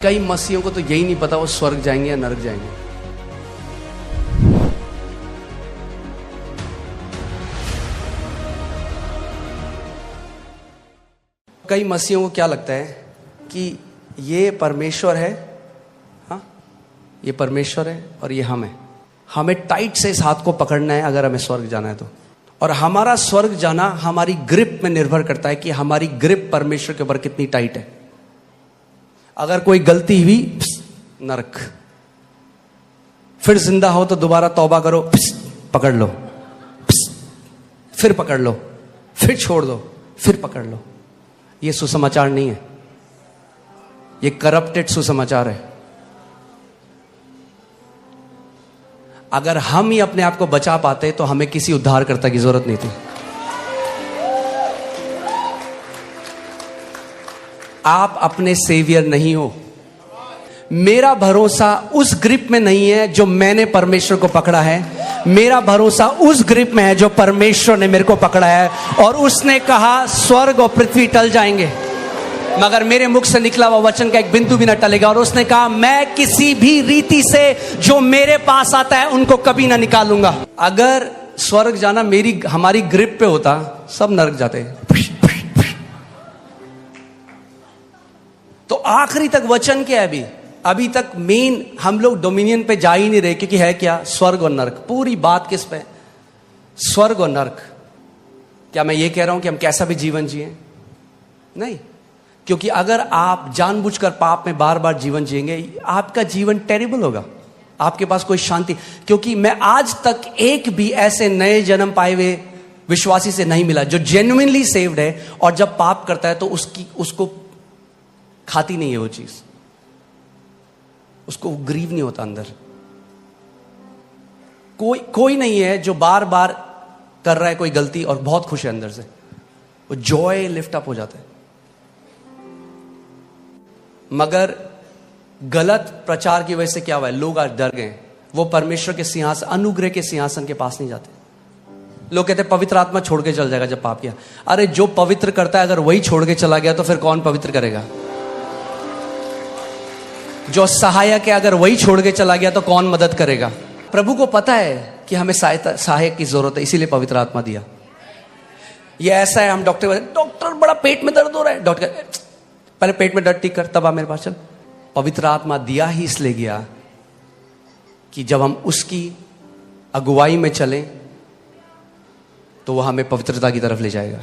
कई मसीहों को तो यही नहीं पता वो स्वर्ग जाएंगे या नरक जाएंगे। कई मसीहों को क्या लगता है कि ये परमेश्वर है, हाँ ये परमेश्वर है और ये हम है, हमें टाइट से इस हाथ को पकड़ना है अगर हमें स्वर्ग जाना है तो। और हमारा स्वर्ग जाना हमारी ग्रिप में निर्भर करता है कि हमारी ग्रिप परमेश्वर के ऊपर कितनी टाइट है। अगर कोई गलती हुई नरक, फिर जिंदा हो तो दोबारा तौबा करो, पकड़ लो, फिर पकड़ लो, फिर छोड़ दो, फिर पकड़ लो। ये सुसमाचार नहीं है, ये करप्टेड सुसमाचार है। अगर हम ही अपने आप को बचा पाते तो हमें किसी उद्धारकर्ता की जरूरत नहीं थी। आप अपने सेवियर नहीं हो। मेरा भरोसा उस ग्रिप में नहीं है जो मैंने परमेश्वर को पकड़ा है, मेरा भरोसा उस ग्रिप में है जो परमेश्वर ने मेरे को पकड़ा है। और उसने कहा स्वर्ग और पृथ्वी टल जाएंगे मगर मेरे मुख से निकला हुआ वचन का एक बिंदु भी न टलेगा। और उसने कहा मैं किसी भी रीति से जो मेरे पास आता है उनको कभी ना निकालूंगा। अगर स्वर्ग जाना हमारी ग्रिप पे होता, सब नरक जाते। तो आखिरी तक वचन क्या है? अभी तक मेन हम लोग डोमिनियन पे जा ही नहीं रहे, क्योंकि है क्या? स्वर्ग और नरक। पूरी बात किस पे? स्वर्ग और नरक। क्या मैं ये कह रहा हूं कि हम कैसा भी जीवन जिए? नहीं, क्योंकि अगर आप जानबूझकर पाप में बार बार जीवन जिएंगे, आपका जीवन टेरिबल होगा, आपके पास कोई शांति। क्योंकि मैं आज तक एक भी ऐसे नए जन्म पाए हुए विश्वासी से नहीं मिला जो जेन्युइनली सेव्ड है और जब पाप करता है तो उसको खाती नहीं है वो चीज, उसको ग्रीव नहीं होता अंदर। कोई नहीं है जो बार बार कर रहा है कोई गलती और बहुत खुश है अंदर से, वो जॉय लिफ्ट अप हो जाता है। मगर गलत प्रचार की वजह से क्या हुआ है? लोग आज डर गए, वो परमेश्वर के सिंहासन, अनुग्रह के सिंहासन के पास नहीं जाते। लोग कहते हैं पवित्र आत्मा छोड़ के चल जाएगा जब पाप किया। अरे जो पवित्र करता है अगर वही छोड़ के चला गया तो फिर कौन पवित्र करेगा? जो सहायक है अगर वही छोड़ के चला गया तो कौन मदद करेगा? प्रभु को पता है कि हमें सहायक की जरूरत है, इसीलिए पवित्र आत्मा दिया। ये ऐसा है, हम डॉक्टर बड़ा पेट में दर्द हो रहा है, डॉक्टर पहले पेट में दर्द ठीक कर, तब आ मेरे पास चल। पवित्र आत्मा दिया ही इसलिए गया कि जब हम उसकी अगुवाई में चलें तो वह हमें पवित्रता की तरफ ले जाएगा।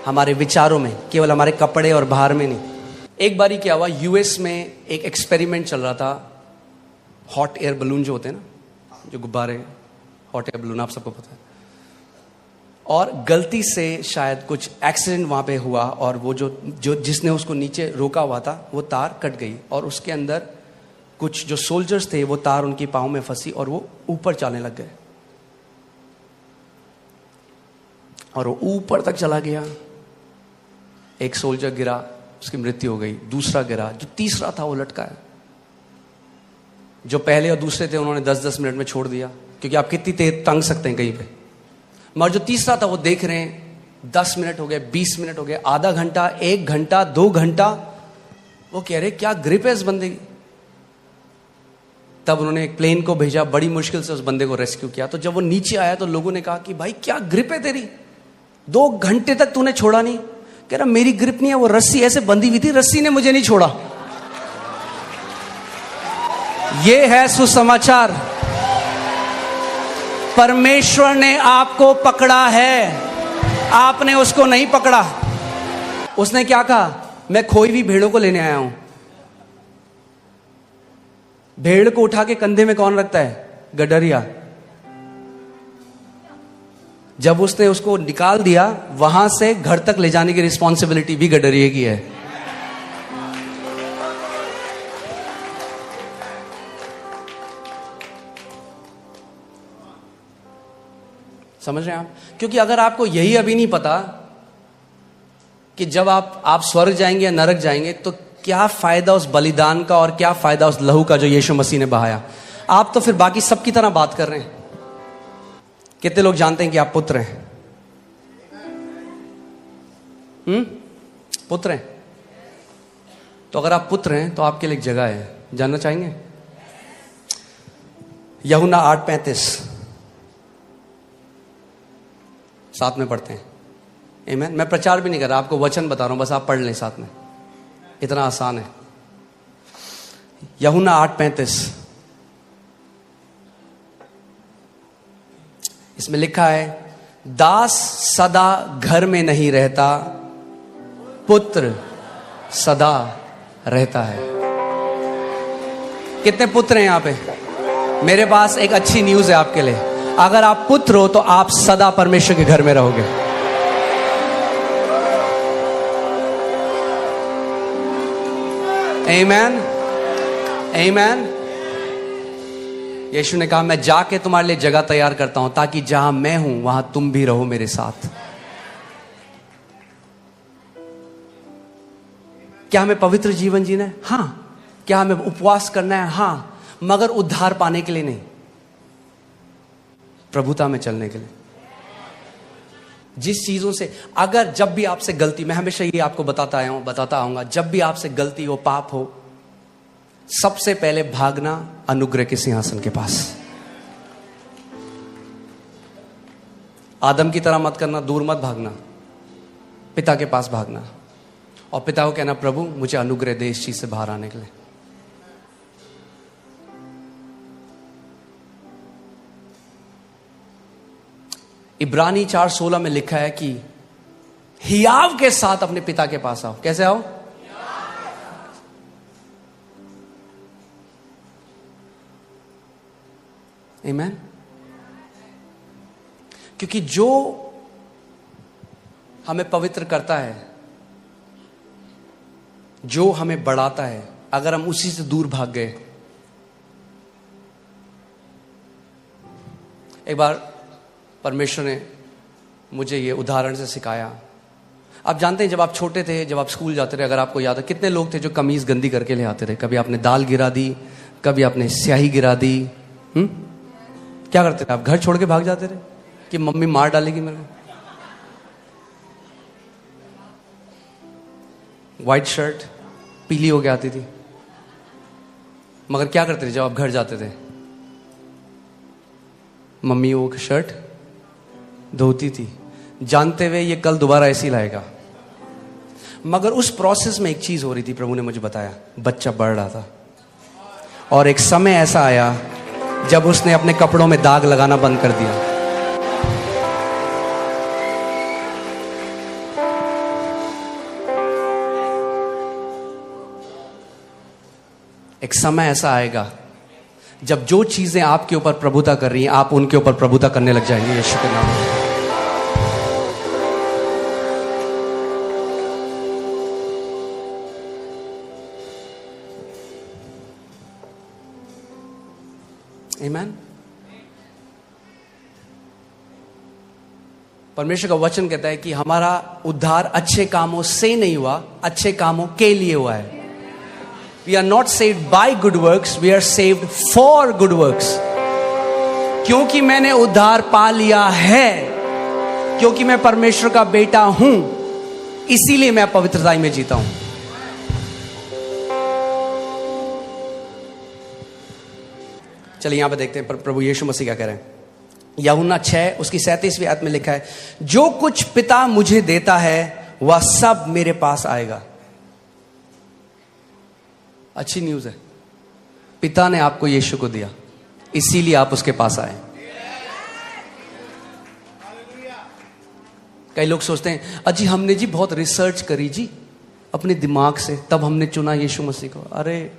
हमारे विचारों में, केवल हमारे कपड़े और बाहर में नहीं। एक बारी क्या हुआ, यूएस में एक एक्सपेरिमेंट चल रहा था। हॉट एयर बलून जो होते हैं ना, जो गुब्बारे, हॉट एयर बलून, आप सबको पता है। और गलती से शायद कुछ एक्सीडेंट वहां पे हुआ और वो जो जिसने उसको नीचे रोका हुआ था वो तार कट गई और उसके अंदर कुछ जो सोल्जर्स थे वो तार उनकी पाँव में फंसी और वो ऊपर चलने लग गए और वो ऊपर तक चला गया। एक सोल्जर गिरा, उसकी मृत्यु हो गई। दूसरा गिरा, जो तीसरा था वो लटका है। जो पहले और दूसरे थे उन्होंने 10-10 मिनट में छोड़ दिया, क्योंकि आप कितनी तेज टंग सकते हैं कहीं पे। मगर जो तीसरा था वो देख रहे हैं 10 मिनट हो गए, 20 मिनट हो गए, आधा घंटा, 1 घंटा, 2 घंटा। वो कह रहे क्या ग्रिप है इस बंदे की। तब उन्होंने एक प्लेन को भेजा, बड़ी मुश्किल से उस बंदे को रेस्क्यू किया। तो जब वो नीचे आया तो लोगों ने कहा कि भाई क्या ग्रिप है तेरी, 2 घंटे तक तूने छोड़ा नहीं। कह रहा मेरी ग्रिप नहीं है, वो रस्सी ऐसे बंधी हुई थी, रस्सी ने मुझे नहीं छोड़ा। ये है सुसमाचार। परमेश्वर ने आपको पकड़ा है, आपने उसको नहीं पकड़ा। उसने क्या कहा? मैं खोई हुई भेड़ों को लेने आया हूं। भेड़ को उठा के कंधे में कौन रखता है? गडरिया। जब उसने उसको निकाल दिया, वहां से घर तक ले जाने की रिस्पॉन्सिबिलिटी भी गडरिए की है। समझ रहे हैं आप? क्योंकि अगर आपको यही अभी नहीं पता कि जब आप स्वर्ग जाएंगे या नरक जाएंगे तो क्या फायदा उस बलिदान का और क्या फायदा उस लहू का जो यीशु मसीह ने बहाया। आप तो फिर बाकी सबकी तरह बात कर रहे हैं। कितने लोग जानते हैं कि आप पुत्र हैं? पुत्र हैं। तो अगर आप पुत्र हैं तो आपके लिए एक जगह है, जानना चाहेंगे? यूहन्ना 8:35 साथ में पढ़ते हैं। आमीन। मैं प्रचार भी नहीं कर रहा, आपको वचन बता रहा हूं, बस आप पढ़ लें साथ में, इतना आसान है। यूहन्ना 8:35 इसमें लिखा है, दास सदा घर में नहीं रहता, पुत्र सदा रहता है। कितने पुत्र हैं यहां पे? मेरे पास एक अच्छी न्यूज है आपके लिए, अगर आप पुत्र हो तो आप सदा परमेश्वर के घर में रहोगे। आमीन, आमीन। यीशु ने कहा, मैं जाके तुम्हारे लिए जगह तैयार करता हूं, ताकि जहां मैं हूं वहां तुम भी रहो मेरे साथ। क्या हमें पवित्र जीवन जीना है? हां। क्या हमें उपवास करना है? हां, मगर उद्धार पाने के लिए नहीं, प्रभुता में चलने के लिए। जिस चीजों से, अगर जब भी आपसे गलती, मैं हमेशा ये आपको बताता आऊंगा, जब भी आपसे गलती हो, पाप हो, सबसे पहले भागना अनुग्रह के सिंहासन के पास। आदम की तरह मत करना, दूर मत भागना, पिता के पास भागना और पिता को कहना, प्रभु मुझे अनुग्रह दे इस चीज से बाहर आने के लिए। इब्रानी 4:16 में लिखा है कि हियाव के साथ अपने पिता के पास आओ। कैसे आओ? आमीन। क्योंकि जो हमें पवित्र करता है, जो हमें बढ़ाता है, अगर हम उसी से दूर भाग गए। एक बार परमेश्वर ने मुझे ये उदाहरण से सिखाया। आप जानते हैं, जब आप छोटे थे, जब आप स्कूल जाते थे, अगर आपको याद है, कितने लोग थे जो कमीज गंदी करके ले आते थे। कभी आपने दाल गिरा दी, कभी आपने स्याही गिरा दी। क्या करते थे आप? घर छोड़ के भाग जाते थे कि मम्मी मार डालेगी मेरे को। व्हाइट शर्ट पीली हो के आती थी, मगर क्या करते थे जब आप घर जाते थे? मम्मी वो शर्ट धोती थी, जानते हुए ये कल दोबारा ऐसी लाएगा। मगर उस प्रोसेस में एक चीज हो रही थी, प्रभु ने मुझे बताया, बच्चा बढ़ रहा था। और एक समय ऐसा आया जब उसने अपने कपड़ों में दाग लगाना बंद कर दिया। एक समय ऐसा आएगा जब जो चीजें आपके ऊपर प्रभुता कर रही हैं, आप उनके ऊपर प्रभुता करने लग जाएंगे, यीशु के नाम में। आमीन। परमेश्वर का वचन कहता है कि हमारा उद्धार अच्छे कामों से नहीं हुआ, अच्छे कामों के लिए हुआ है। We are not saved by good works, we are saved for good works. क्योंकि मैंने उद्धार पा लिया है, क्योंकि मैं परमेश्वर का बेटा हूं, इसीलिए मैं पवित्रता में जीता हूं। चलिए यहां पर देखते हैं प्रभु यीशु मसीह क्या कह रहे हैं। यूहन्ना 6 उसकी 37वीं आयत में लिखा है, जो कुछ पिता मुझे देता है वह सब मेरे पास आएगा। अच्छी न्यूज है, पिता ने आपको यीशु को दिया, इसीलिए आप उसके पास आए। कई लोग सोचते हैं, अजी हमने जी बहुत रिसर्च करी जी अपने दिमाग से, तब हमने चुना यीशु मसीह को। अरे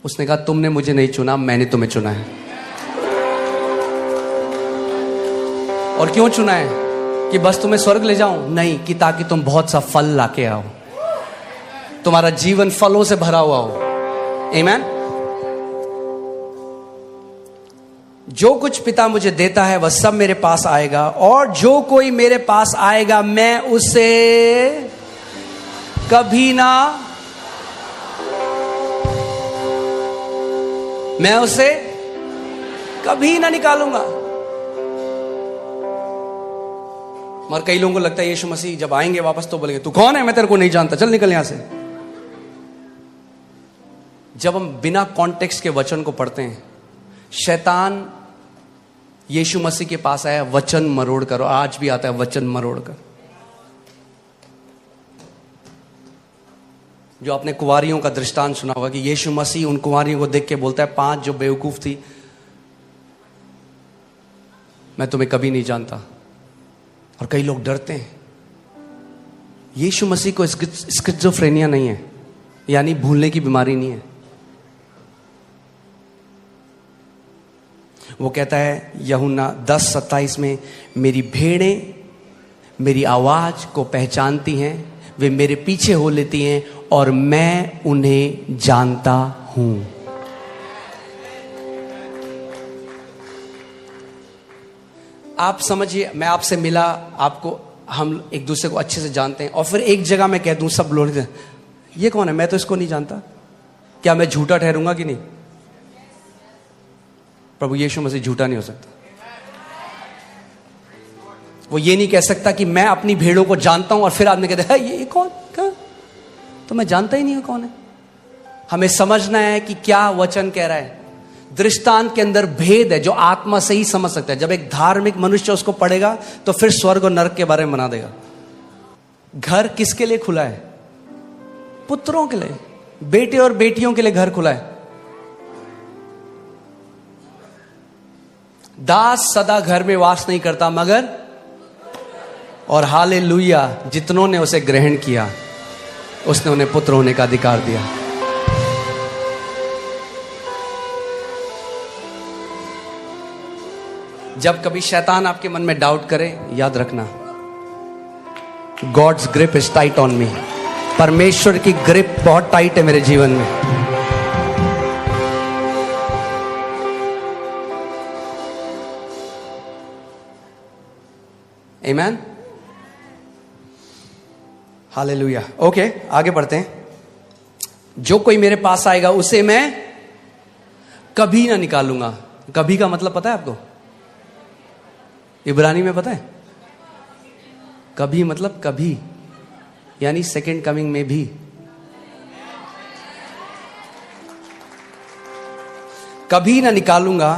उसने कहा, तुमने मुझे नहीं चुना, मैंने तुम्हें चुना है। और क्यों चुना है? कि बस तुम्हें स्वर्ग ले जाऊं? नहीं, कि ताकि तुम बहुत सा फल लाके आओ, तुम्हारा जीवन फलों से भरा हुआ हो। आमीन। जो कुछ पिता मुझे देता है वह सब मेरे पास आएगा, और जो कोई मेरे पास आएगा मैं उसे कभी ना निकालूंगा। मगर कई लोगों को लगता है यीशु मसीह जब आएंगे वापस तो बोलेंगे, तू कौन है, मैं तेरे को नहीं जानता, चल निकल यहां से। जब हम बिना कॉन्टेक्स्ट के वचन को पढ़ते हैं, शैतान यीशु मसीह के पास आया वचन मरोड़ कर, आज भी आता है वचन मरोड़ कर। जो आपने कुंवारियों का दृष्टांत सुना होगा कि यीशु मसीह उन कुंवारियों को देख के बोलता है, 5 जो बेवकूफ थी, मैं तुम्हें कभी नहीं जानता। और कई लोग डरते हैं। यीशु मसीह को स्किज़ोफ्रेनिया नहीं है, यानी भूलने की बीमारी नहीं है। वो कहता है यूहन्ना 10:27 में, मेरी भेड़ें मेरी आवाज को पहचानती हैं, वे मेरे पीछे हो लेती हैं और मैं उन्हें जानता हूं। आप समझिए, मैं आपसे मिला, आपको, हम एक दूसरे को अच्छे से जानते हैं, और फिर एक जगह मैं कह दूं, सब लोग ये कौन है, मैं तो इसको नहीं जानता, क्या मैं झूठा ठहरूंगा कि नहीं? प्रभु यीशु मसीह झूठा नहीं हो सकता। वो ये नहीं कह सकता कि मैं अपनी भेड़ों को जानता हूं और फिर आदमी कहता है ये कौन, क्या? तो मैं जानता ही नहीं हूं कौन है। हमें समझना है कि क्या वचन कह रहा है। दृष्टांत के अंदर भेद है जो आत्मा से ही समझ सकता है। जब एक धार्मिक मनुष्य उसको पढ़ेगा तो फिर स्वर्ग और नरक के बारे में बना देगा। घर किसके लिए खुला है? पुत्रों के लिए, बेटे और बेटियों के लिए घर खुला है। दास सदा घर में वास नहीं करता, मगर और हालेलुया, जितनों ने उसे ग्रहण किया उसने उन्हें पुत्र होने का अधिकार दिया। जब कभी शैतान आपके मन में डाउट करे, याद रखना, God's grip is tight on me. परमेश्वर की ग्रिप बहुत टाइट है मेरे जीवन में। आमीन, हालेलुया। ओके, आगे बढ़ते हैं। जो कोई मेरे पास आएगा उसे मैं कभी ना निकालूंगा। कभी का मतलब पता है आपको? इब्रानी में पता है? कभी मतलब कभी, यानी सेकेंड कमिंग में भी। कभी ना निकालूंगा,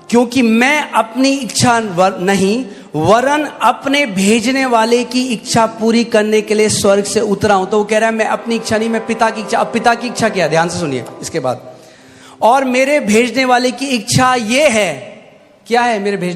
क्योंकि मैं अपनी इच्छा नहीं वरन अपने भेजने वाले की इच्छा पूरी करने के लिए स्वर्ग से उतरा हूं। तो वो कह रहा है मैं अपनी इच्छा नहीं, मैं पिता की इच्छा। अब पिता की इच्छा क्या है? ध्यान से सुनिए इसके बाद। और मेरे भेजने वाले की इच्छा ये है, क्या है मेरे भेजने